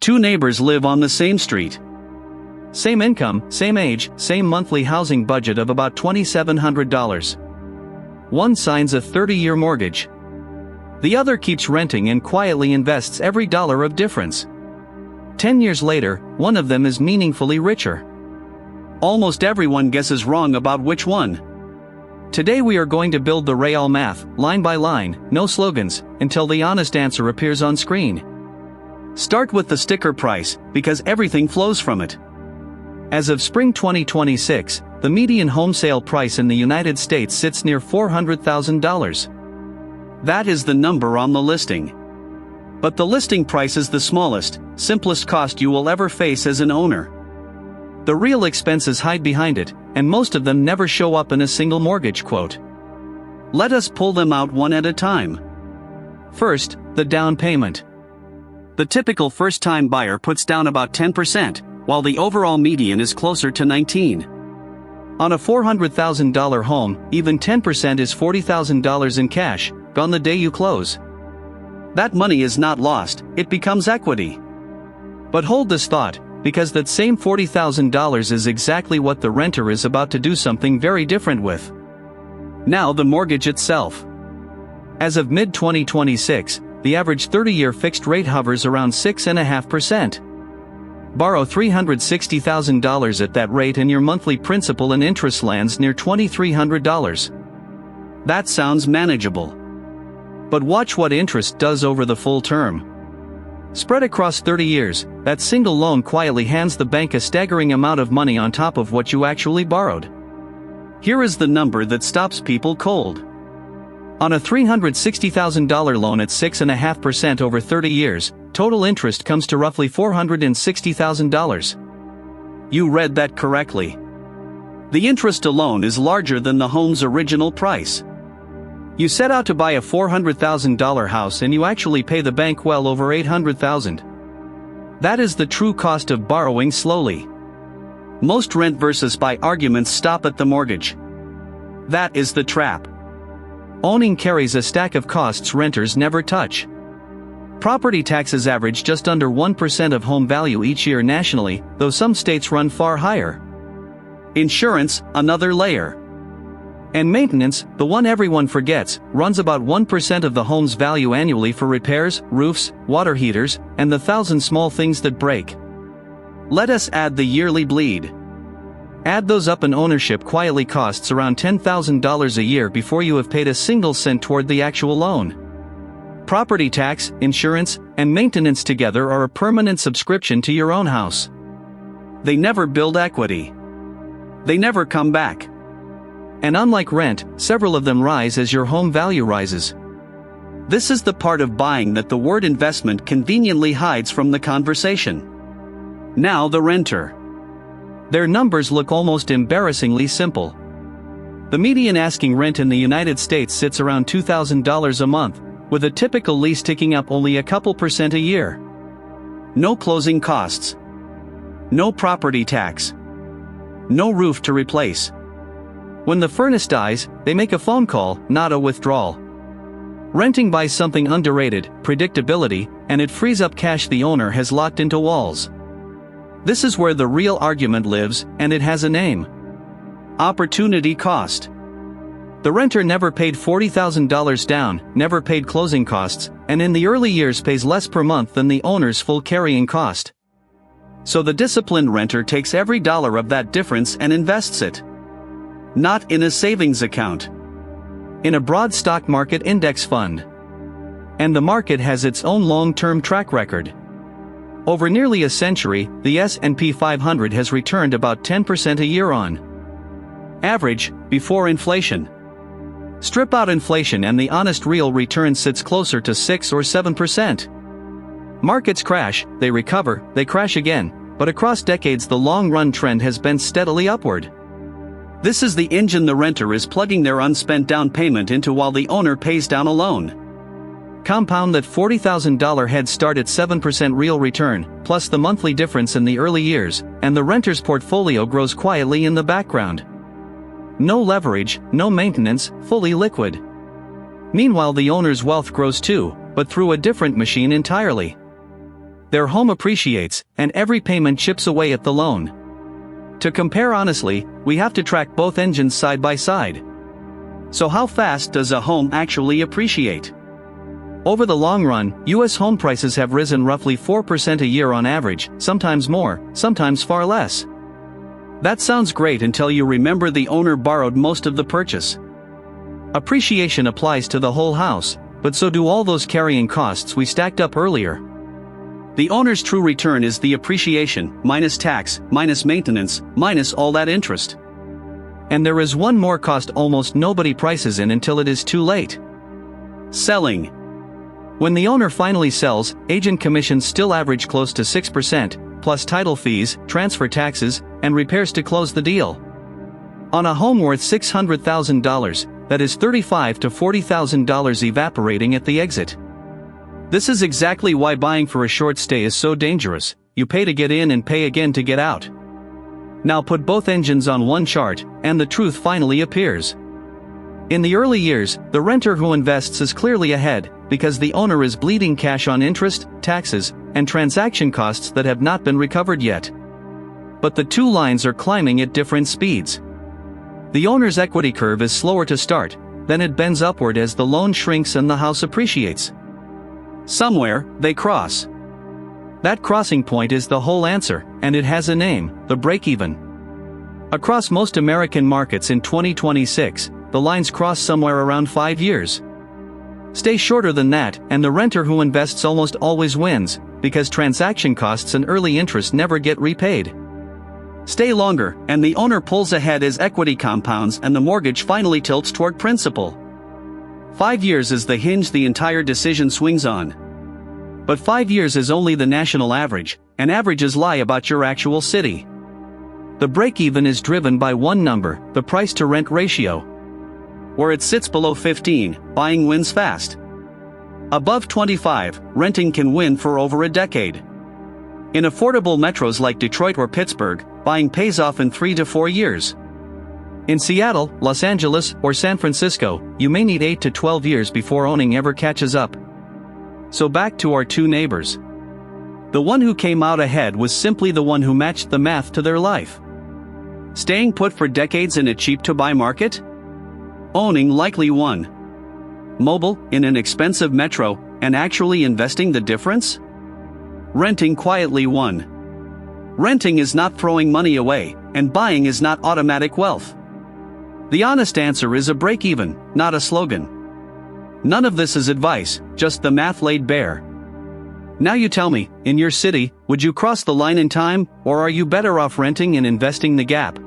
Two neighbors live on the same street. Same income, same age, same monthly housing budget of about $2,700. One signs a 30-year mortgage. The other keeps renting and quietly invests every dollar of difference. 10 years later, one of them is meaningfully richer. Almost everyone guesses wrong about which one. Today we are going to build the real math, line by line, no slogans, until the honest answer appears on screen. Start with the sticker price, because everything flows from it. As of spring 2026, the median home sale price in the United States sits near $400,000. That is the number on the listing. But the listing price is the smallest, simplest cost you will ever face as an owner. The real expenses hide behind it, and most of them never show up in a single mortgage quote. Let us pull them out one at a time. First, the down payment. The typical first-time buyer puts down about 10%, while the overall median is closer to 19%. On a $400,000 home, even 10% is $40,000 in cash, gone the day you close. That money is not lost, it becomes equity. But hold this thought, because that same $40,000 is exactly what the renter is about to do something very different with. Now the mortgage itself. As of mid-2026, the average 30-year fixed rate hovers around 6.5%. Borrow $360,000 at that rate and your monthly principal and interest lands near $2,300. That sounds manageable. But watch what interest does over the full term. Spread across 30 years, that single loan quietly hands the bank a staggering amount of money on top of what you actually borrowed. Here is the number that stops people cold. On a $360,000 loan at 6.5% over 30 years, total interest comes to roughly $460,000. You read that correctly. The interest alone is larger than the home's original price. You set out to buy a $400,000 house and you actually pay the bank well over $800,000. That is the true cost of borrowing slowly. Most rent versus buy arguments stop at the mortgage. That is the trap. Owning carries a stack of costs renters never touch. Property taxes average just under 1% of home value each year nationally, though some states run far higher. Insurance, another layer. And maintenance, the one everyone forgets, runs about 1% of the home's value annually for repairs, roofs, water heaters, and the thousand small things that break. Let us add the yearly bleed. Add those up and ownership quietly costs around $10,000 a year before you have paid a single cent toward the actual loan. Property tax, insurance, and maintenance together are a permanent subscription to your own house. They never build equity. They never come back. And unlike rent, several of them rise as your home value rises. This is the part of buying that the word investment conveniently hides from the conversation. Now the renter. Their numbers look almost embarrassingly simple. The median asking rent in the United States sits around $2,000 a month, with a typical lease ticking up only a couple % a year. No closing costs. No property tax. No roof to replace. When the furnace dies, they make a phone call, not a withdrawal. Renting buys something underrated, predictability, and it frees up cash the owner has locked into walls. This is where the real argument lives, and it has a name. Opportunity cost. The renter never paid $40,000 down, never paid closing costs, and in the early years pays less per month than the owner's full carrying cost. So the disciplined renter takes every dollar of that difference and invests it. Not in a savings account. In a broad stock market index fund. And the market has its own long-term track record. Over nearly a century, the S&P 500 has returned about 10% a year on average, before inflation. Strip out inflation and the honest real return sits closer to 6 or 7%. Markets crash, they recover, they crash again, but across decades the long-run trend has been steadily upward. This is the engine the renter is plugging their unspent down payment into while the owner pays down a loan. Compound that $40,000 head start at 7% real return, plus the monthly difference in the early years, and the renter's portfolio grows quietly in the background. No leverage, no maintenance, fully liquid. Meanwhile the owner's wealth grows too, but through a different machine entirely. their home appreciates, and every payment chips away at the loan. To compare honestly, we have to track both engines side by side. So how fast does a home actually appreciate? Over the long run, US home prices have risen roughly 4% a year on average, sometimes more, sometimes far less. That sounds great until you remember the owner borrowed most of the purchase. Appreciation applies to the whole house, but so do all those carrying costs we stacked up earlier. The owner's true return is the appreciation, minus tax, minus maintenance, minus all that interest. And there is one more cost almost nobody prices in until it is too late. Selling. When the owner finally sells, agent commissions still average close to 6%, plus title fees, transfer taxes, and repairs to close the deal. On a home worth $600,000, that is $35,000 to $40,000 evaporating at the exit. This is exactly why buying for a short stay is so dangerous. You pay to get in and pay again to get out. Now put both engines on one chart, and the truth finally appears. In the early years, the renter who invests is clearly ahead, because the owner is bleeding cash on interest, taxes, and transaction costs that have not been recovered yet. But the two lines are climbing at different speeds. The owner's equity curve is slower to start, then it bends upward as the loan shrinks and the house appreciates. Somewhere, they cross. That crossing point is the whole answer, and it has a name, the break-even. Across most American markets in 2026, the lines cross somewhere around 5 years. Stay shorter than that, and the renter who invests almost always wins, because transaction costs and early interest never get repaid. Stay longer, and the owner pulls ahead as equity compounds and the mortgage finally tilts toward principal. 5 years is the hinge the entire decision swings on. But 5 years is only the national average, and averages lie about your actual city. The break-even is driven by one number, the price-to-rent ratio. Where it sits below 15, buying wins fast. Above 25, renting can win for over a decade. In affordable metros like Detroit or Pittsburgh, buying pays off in 3 to 4 years. In Seattle, Los Angeles, or San Francisco, you may need 8 to 12 years before owning ever catches up. So back to our two neighbors. The one who came out ahead was simply the one who matched the math to their life. Staying put for decades in a cheap-to-buy market? Owning likely won. Mobile, in an expensive metro, and actually investing the difference? Renting quietly won. Renting is not throwing money away, and buying is not automatic wealth. The honest answer is a break-even, not a slogan. None of this is advice, just the math laid bare. Now you tell me, in your city, would you cross the line in time, or are you better off renting and investing the gap?